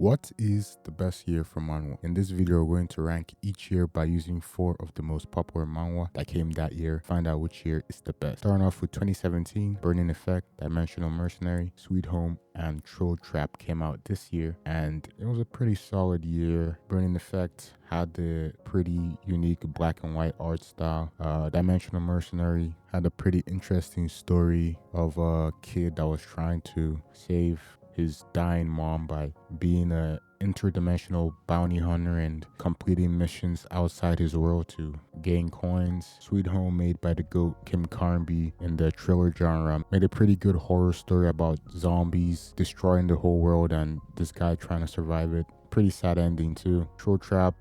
What is the best year for manhwa? In this video, we're going to rank each year by using 4 of the most popular manhwa that came that year. Find out which year is the best. Starting off with 2017, Burning Effect, Dimensional Mercenary, Sweet Home, and Troll Trap came out this year, and it was a pretty solid year. Burning Effect had the pretty unique black and white art style. Dimensional Mercenary had a pretty interesting story of a kid that was trying to save his dying mom by being a interdimensional bounty hunter and completing missions outside his world to gain coins. Sweet Home, made by the GOAT Kim Carnby in the thriller genre, made a pretty good horror story about zombies destroying the whole world and this guy trying to survive it. Pretty sad ending too. Troll Trap,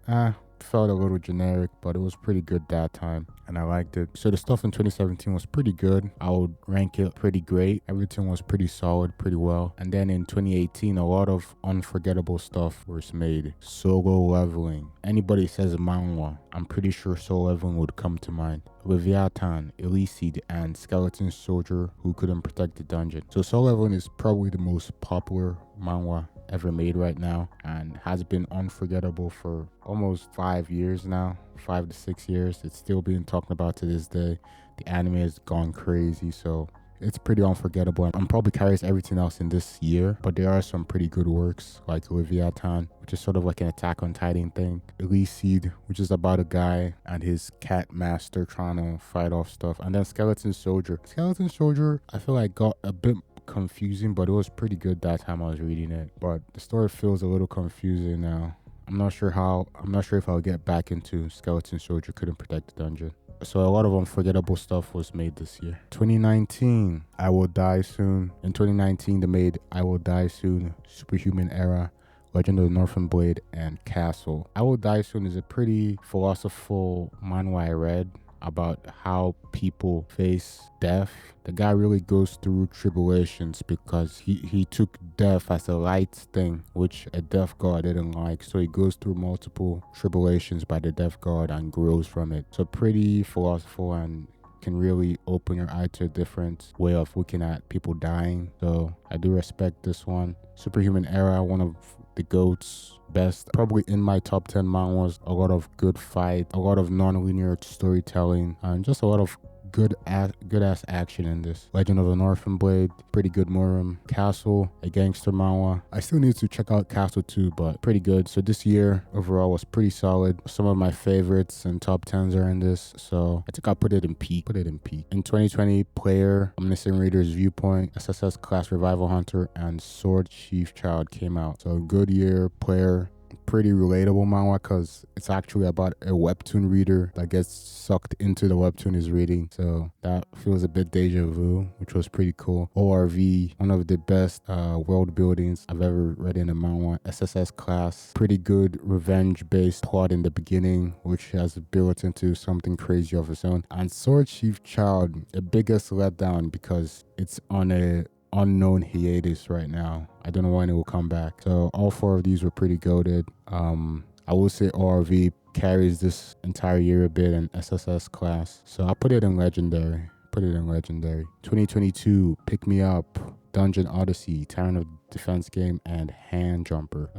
felt a little generic, but it was pretty good that time and I liked it. So the stuff in 2017 was pretty good. I would rank it pretty great. Everything was pretty solid, pretty well. And then in 2018, a lot of unforgettable stuff was made. Solo leveling. Anybody says Manhwa, I'm pretty sure solo leveling would come to mind. Leviathan, Illicid, and Skeleton Soldier who couldn't protect the dungeon. So solo leveling is probably the most popular manhwa ever made right now and has been unforgettable for almost 5 years now, 5 to 6 years. It's still being talked about to this day. The anime has gone crazy, so it's pretty unforgettable. And probably carries everything else in this year, but there are some pretty good works like Leviathan, which is sort of like an Attack on Titan thing. Illicid, which is about a guy and his cat master trying to fight off stuff. And then Skeleton Soldier. Skeleton Soldier, I feel like got a bit confusing, but it was pretty good that time I was reading it. But the story feels a little confusing now. I'm not sure if I'll get back into Skeleton Soldier couldn't protect the dungeon. So a lot of unforgettable stuff was made this year. 2019, I Will Die Soon. In 2019, they made I Will Die Soon, Superhuman Era, Legend of the Northern Blade, and Castle. I Will Die Soon is a pretty philosophical manhwa I read about how people face death. The guy really goes through tribulations because he took death as a light thing, which a death god didn't like. So he goes through multiple tribulations by the death god and grows from it. So pretty philosophical and can really open your eye to a different way of looking at people dying. So I do respect this one. Superhuman Era, one of the GOAT's best, probably in my top 10 manhwas. A lot of good fight, a lot of non-linear storytelling, and just a lot of good ass action in this. Legend of the Northern Blade, pretty good Murim. Castle, a gangster manhwa. I still need to check out Castle 2, but pretty good. So this year overall was pretty solid. Some of my favorites and top 10s are in this, so I think I'll put it in peak. In 2020, Player, Omniscient Reader's Viewpoint, SSS Class Revival Hunter, and Sword Chief Child came out. So good year. Player, pretty relatable manhwa because it's actually about a webtoon reader that gets sucked into the webtoon he's reading, so that feels a bit deja vu, which was pretty cool. ORV, one of the best world buildings I've ever read in a manhwa. SSS Class, pretty good revenge based plot in the beginning, which has built into something crazy of its own. And Sword Chief Child, the biggest letdown because it's on a unknown hiatus right now. I don't know when it will come back. So all 4 of these were pretty goated. I will say ORV carries this entire year a bit in SSS Class, so I'll put it in legendary. 2022, Pick Me Up, Dungeon Odyssey, Tyrant of Defense Game, and Hand Jumper.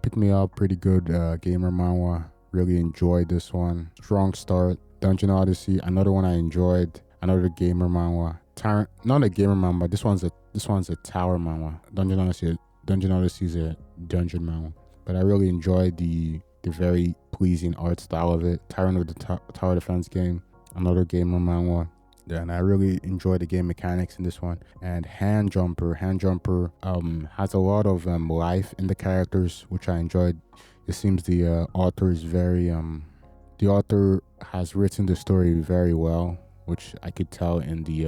Pick Me Up, pretty good gamer manhwa. Really enjoyed this one. Strong start. Dungeon Odyssey, another one I enjoyed. Another gamer manhwa. Tyrant, not a gamer manhwa, this one's a tower manhwa. Dungeon Odyssey is a dungeon manhwa, but I really enjoyed the very pleasing art style of it. Tyrant of the Tower Defense Game, another gamer manhwa. Yeah, and I really enjoyed the game mechanics in this one. And Hand Jumper has a lot of life in the characters, which I enjoyed. It seems the author is very the author has written the story very well, which I could tell in the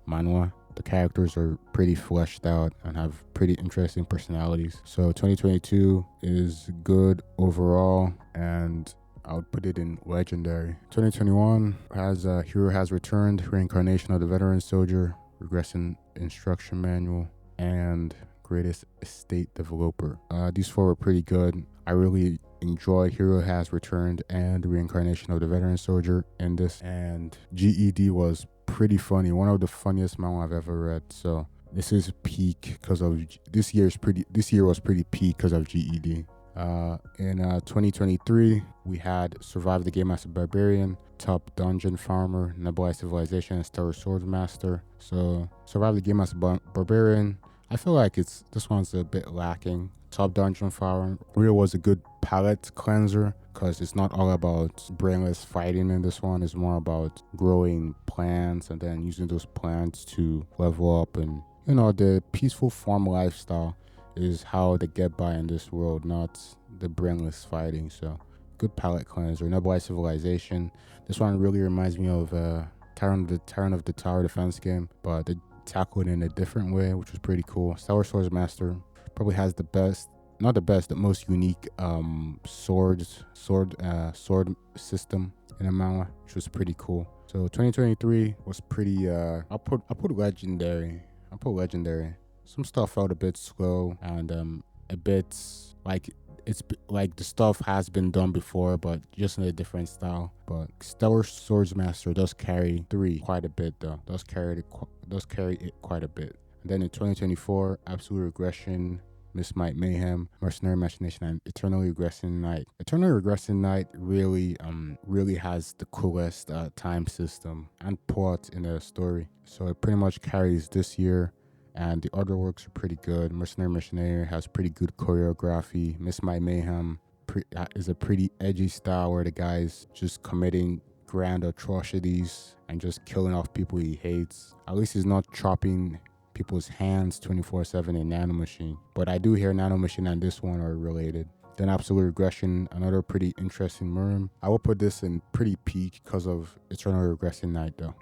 manhwa. The characters are pretty fleshed out and have pretty interesting personalities. So 2022 is good overall, and I would put it in legendary. 2021 has Hero Has Returned, Reincarnation of the Veteran Soldier, Regressing Instruction Manual, and Greatest Estate Developer. These 4 were pretty good. I really enjoy Hero Has Returned and Reincarnation of the Veteran Soldier in this, and GED was pretty funny, one of the funniest manhwa I've ever read. So This is peak because of this year was pretty peak because of GED. In 2023, we had Survive the Game as a Barbarian, Top Dungeon Farmer, Nebula Civilization, and Stellar Swordmaster. So Survive the Game as a Barbarian, I feel like this one's a bit lacking. Top Dungeon Farmer really was a good palate cleanser because it's not all about brainless fighting in this one. It's more about growing plants and then using those plants to level up, and the peaceful farm lifestyle is how they get by in this world, not the brainless fighting. So good palate cleanser. Nebula Civilization. This one really reminds me of Tyrant of the Tower defense game, but they tackled it in a different way, which was pretty cool. Stellar Swordsmaster probably has the best, not the best, the most unique sword system in a manhwa, which was pretty cool. So 2023 was pretty. I'll put legendary. Some stuff felt a bit slow and a bit like like the stuff has been done before, but just in a different style. But Stellar Swordsmaster does carry 3 quite a bit though. Does carry it quite a bit. And then in 2024, Absolute Regression, Miss Might Mayhem, Mercenary Machination, and Eternal Regressing Night. Eternal Regressing Night really has the coolest time system and plot in the story. So it pretty much carries this year, and the other works are pretty good. Mercenary Machination has pretty good choreography. Miss Might Mayhem is a pretty edgy style where the guy's just committing grand atrocities and just killing off people he hates. At least he's not chopping people's hands 24/7 in Nanomachine. But I do hear Nanomachine and this one are related. Then Absolute Regression, another pretty interesting merm. I will put this in pretty peak because of Eternal Regressing Night though.